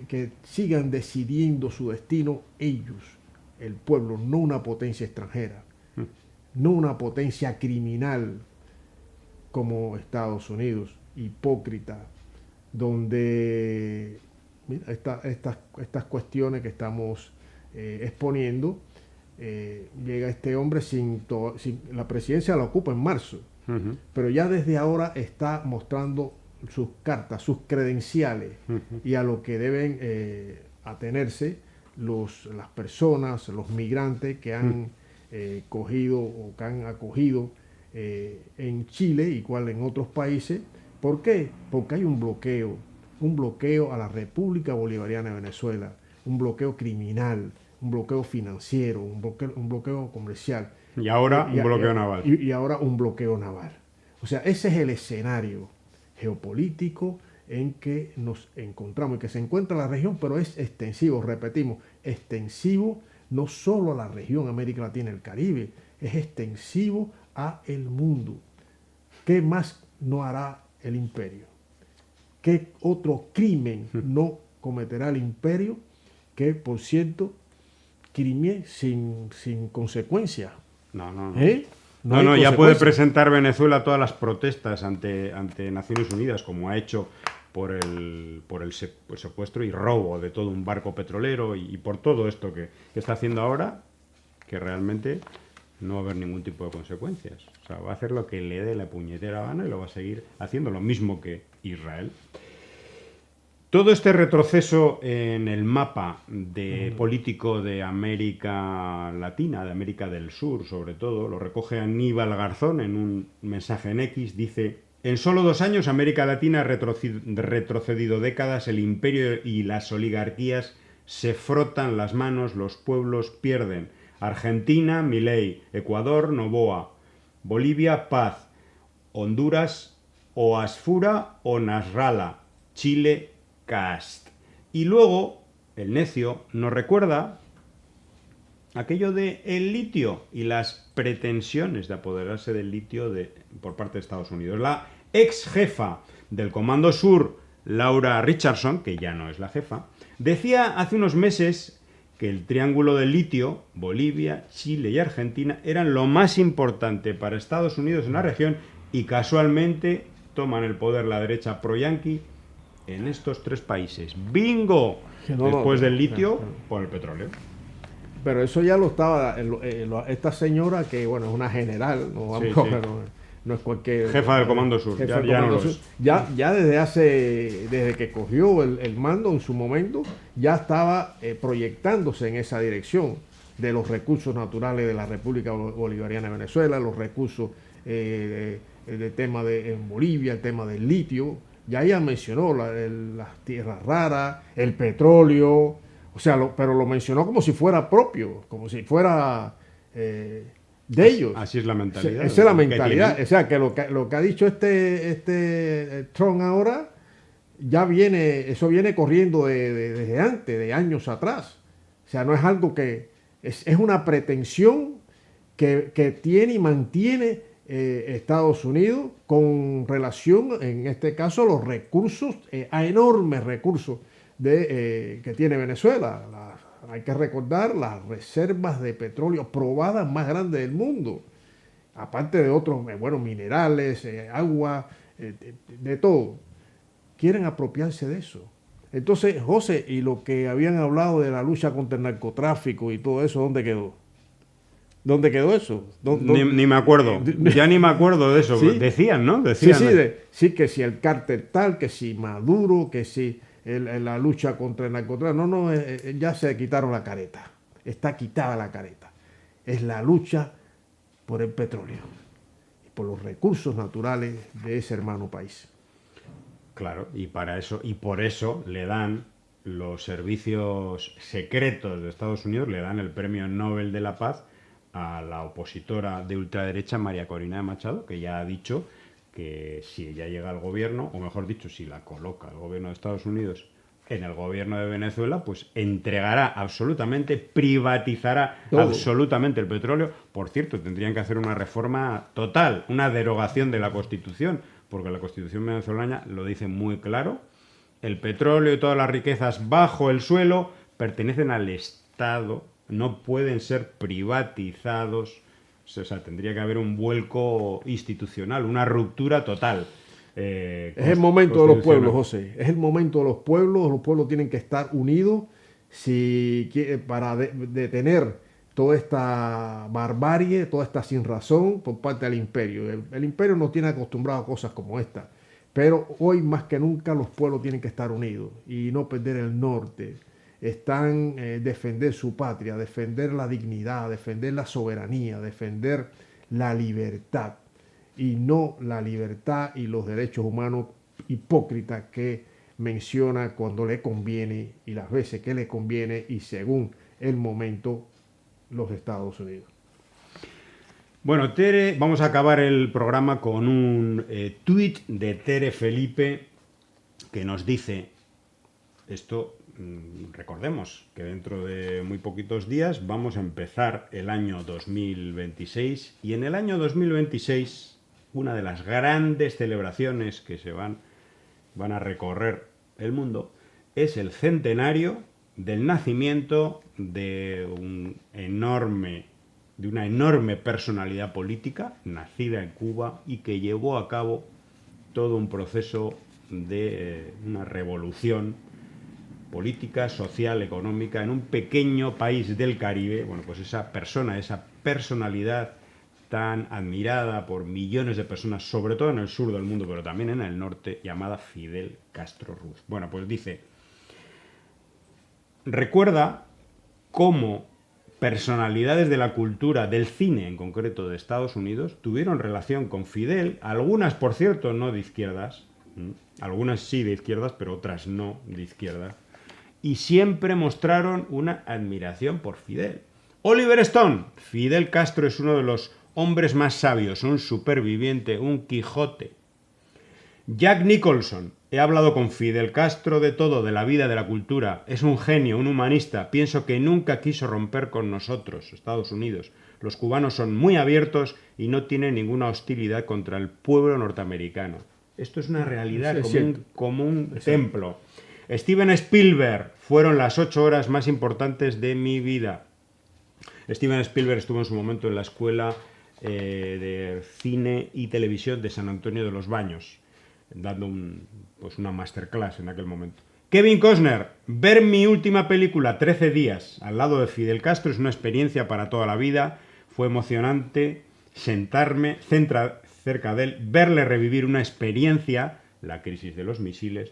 que sigan decidiendo su destino ellos, el pueblo, no una potencia extranjera, no una potencia criminal como Estados Unidos, hipócrita, donde mira, estas cuestiones que estamos exponiendo, llega este hombre sin la presidencia la ocupa en marzo, pero ya desde ahora está mostrando sus cartas, sus credenciales y a lo que deben atenerse las personas, los migrantes que han cogido o que han acogido en Chile, igual en otros países. ¿Por qué? Porque hay un bloqueo a la República Bolivariana de Venezuela, un bloqueo criminal, un bloqueo financiero, un bloqueo comercial. Y ahora un bloqueo naval. Y ahora un bloqueo naval. O sea, ese es el escenario geopolítico en que nos encontramos y que se encuentra la región, pero es extensivo, repetimos, extensivo no solo a la región América Latina y el Caribe, es extensivo a el mundo. ¿Qué más no hará el imperio? ¿Qué otro crimen no cometerá el imperio? Que, por cierto, crimen sin consecuencias. No. No hay ya puede consecuencias. presentar Venezuela todas las protestas ante Naciones Unidas, como ha hecho por el secuestro y robo de todo un barco petrolero y por todo esto que está haciendo ahora, que realmente no va a haber ningún tipo de consecuencias. O sea, va a hacer lo que le dé la puñetera gana y lo va a seguir haciendo, lo mismo que Israel. Todo este retroceso en el mapa político de América Latina, de América del Sur sobre todo, lo recoge Aníbal Garzón en un mensaje en X, dice: en solo 2 años América Latina ha retrocedido décadas, el imperio y las oligarquías se frotan las manos, los pueblos pierden. Argentina, Milei; Ecuador, Noboa; Bolivia, Paz; Honduras, o Asfura o Nasrallah; Chile, Cast. Y luego, el necio nos recuerda aquello de el litio y las pretensiones de apoderarse del litio por parte de Estados Unidos. La ex jefa del Comando Sur, Laura Richardson, que ya no es la jefa, decía hace unos meses que el triángulo del litio, Bolivia, Chile y Argentina, eran lo más importante para Estados Unidos en la región, y casualmente toman el poder la derecha pro-yanqui en estos 3 países. ¡Bingo! Después del litio, por el petróleo. Pero eso ya lo estaba esta señora, que bueno, es una general, no es cualquier jefa del Comando Sur, jefa del ya Comando no lo Sur. es. Ya desde que cogió el mando en su momento, ya estaba proyectándose en esa dirección de los recursos naturales de la República Bolivariana de Venezuela, los recursos el tema en Bolivia, el tema del litio. Ya ella mencionó las tierras raras, el petróleo, o sea, pero lo mencionó como si fuera propio, como si fuera de ellos. Así es la mentalidad. Esa es la mentalidad. O sea, que lo que ha dicho este Trump ahora, eso viene corriendo desde antes, de años atrás. O sea, no es algo que... Es una pretensión que tiene y mantiene Estados Unidos con relación, en este caso, a los recursos, a enormes recursos que tiene Venezuela. Hay que recordar las reservas de petróleo probadas más grandes del mundo, aparte de otros, minerales, agua, de todo. Quieren apropiarse de eso. Entonces, José, y lo que habían hablado de la lucha contra el narcotráfico y todo eso, ¿dónde quedó? ¿Dónde quedó eso? Ni me acuerdo. Ya ni me acuerdo de eso. ¿Sí? Decían, ¿no? Sí, que si el cártel tal, que si Maduro, que si la lucha contra el narcotráfico. No, ya se quitaron la careta. Está quitada la careta. Es la lucha por el petróleo y por los recursos naturales de ese hermano país. Claro, y por eso le dan los servicios secretos de Estados Unidos, le dan el Premio Nobel de la Paz a la opositora de ultraderecha María Corina de Machado, que ya ha dicho que si ella llega al gobierno, o mejor dicho, si la coloca el gobierno de Estados Unidos en el gobierno de Venezuela, pues entregará absolutamente, privatizará todo. absolutamente el petróleo. Por cierto, tendrían que hacer una reforma total, una derogación de la Constitución, porque la Constitución venezolana lo dice muy claro. El petróleo y todas las riquezas bajo el suelo pertenecen al Estado, no pueden ser privatizados. O sea, tendría que haber un vuelco institucional, una ruptura total. Es el momento de los pueblos, José. Es el momento de los pueblos tienen que estar unidos para detener toda esta barbarie, toda esta sinrazón por parte del imperio. El imperio nos tiene acostumbrado a cosas como esta, pero hoy más que nunca los pueblos tienen que estar unidos y no perder el norte. Están defender su patria, defender la dignidad, defender la soberanía, defender la libertad, y no la libertad y los derechos humanos hipócritas que menciona cuando le conviene y las veces que le conviene y según el momento los Estados Unidos. Bueno, Tere, vamos a acabar el programa con un tuit de Tere Felipe que nos dice esto. Recordemos que dentro de muy poquitos días vamos a empezar el año 2026 y en el año 2026 una de las grandes celebraciones que se van a recorrer el mundo es el centenario del nacimiento de una enorme personalidad política nacida en Cuba y que llevó a cabo todo un proceso de una revolución política, social, económica, en un pequeño país del Caribe. Bueno, pues esa persona, esa personalidad tan admirada por millones de personas, sobre todo en el sur del mundo, pero también en el norte, llamada Fidel Castro Ruz. Bueno, pues dice, recuerda cómo personalidades de la cultura, del cine en concreto de Estados Unidos, tuvieron relación con Fidel, algunas, por cierto, no de izquierdas, algunas sí de izquierdas, pero otras no de izquierdas, y siempre mostraron una admiración por Fidel. Oliver Stone, Fidel Castro es uno de los hombres más sabios, un superviviente, un Quijote. Jack Nicholson, he hablado con Fidel Castro de todo, de la vida, de la cultura, es un genio, un humanista, pienso que nunca quiso romper con nosotros, Estados Unidos. Los cubanos son muy abiertos y no tienen ninguna hostilidad contra el pueblo norteamericano. Esto es una realidad, como un templo. Steven Spielberg, fueron las 8 horas más importantes de mi vida. Steven Spielberg estuvo en su momento en la Escuela de Cine y Televisión de San Antonio de los Baños, dando una masterclass en aquel momento. Kevin Costner, ver mi última película, 13 días, al lado de Fidel Castro, es una experiencia para toda la vida. Fue emocionante sentarme cerca de él, verle revivir una experiencia, la crisis de los misiles,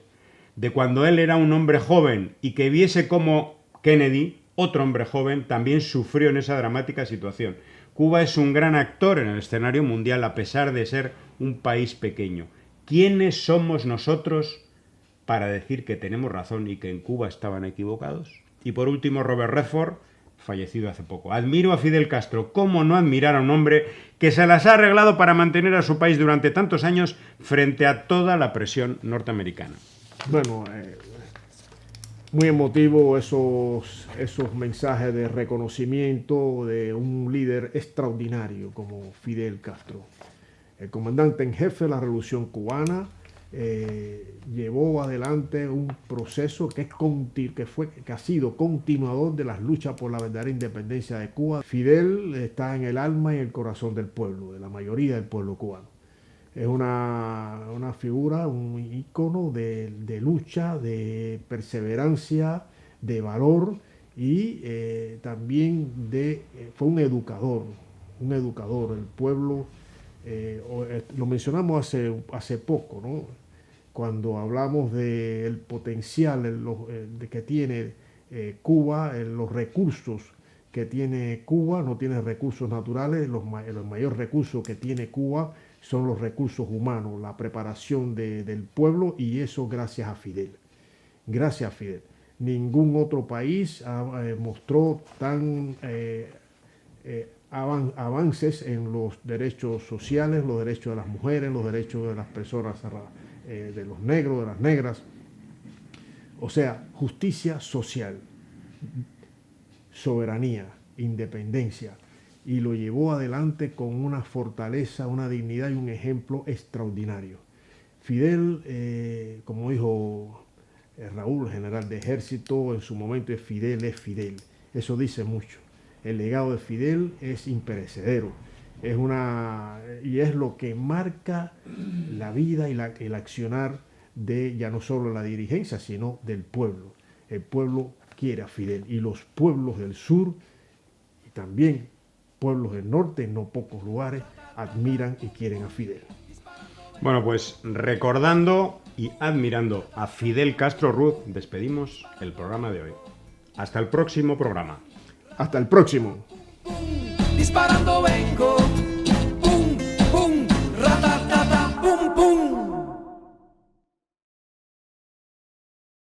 de cuando él era un hombre joven y que viese cómo Kennedy, otro hombre joven, también sufrió en esa dramática situación. Cuba es un gran actor en el escenario mundial a pesar de ser un país pequeño. ¿Quiénes somos nosotros para decir que tenemos razón y que en Cuba estaban equivocados? Y por último, Robert Redford, fallecido hace poco. Admiro a Fidel Castro. ¿Cómo no admirar a un hombre que se las ha arreglado para mantener a su país durante tantos años frente a toda la presión norteamericana? Bueno, muy emotivo esos mensajes de reconocimiento de un líder extraordinario como Fidel Castro. El comandante en jefe de la Revolución Cubana llevó adelante un proceso que ha sido continuador de las luchas por la verdadera independencia de Cuba. Fidel está en el alma y el corazón del pueblo, de la mayoría del pueblo cubano. Es una figura, un ícono de lucha, de perseverancia, de valor y también fue un educador. El pueblo, lo mencionamos hace poco, ¿no? Cuando hablamos del potencial que tiene Cuba, los recursos que tiene Cuba, no tiene recursos naturales, el mayor recurso que tiene Cuba son los recursos humanos, la preparación del pueblo, y eso gracias a Fidel. Gracias a Fidel. Ningún otro país mostró avances en los derechos sociales, los derechos de las mujeres, los derechos de las personas, de los negros, de las negras. O sea, justicia social, soberanía, independencia, y lo llevó adelante con una fortaleza, una dignidad y un ejemplo extraordinario. Fidel, como dijo Raúl, general de ejército, en su momento es Fidel. Eso dice mucho. El legado de Fidel es imperecedero. Y es lo que marca la vida y el accionar de ya no solo la dirigencia, sino del pueblo. El pueblo quiere a Fidel, y los pueblos del sur y también pueblos del norte, en no pocos lugares, admiran y quieren a Fidel. Bueno, pues recordando y admirando a Fidel Castro Ruz, despedimos el programa de hoy. Hasta el próximo programa. Hasta el próximo. Disparando vengo.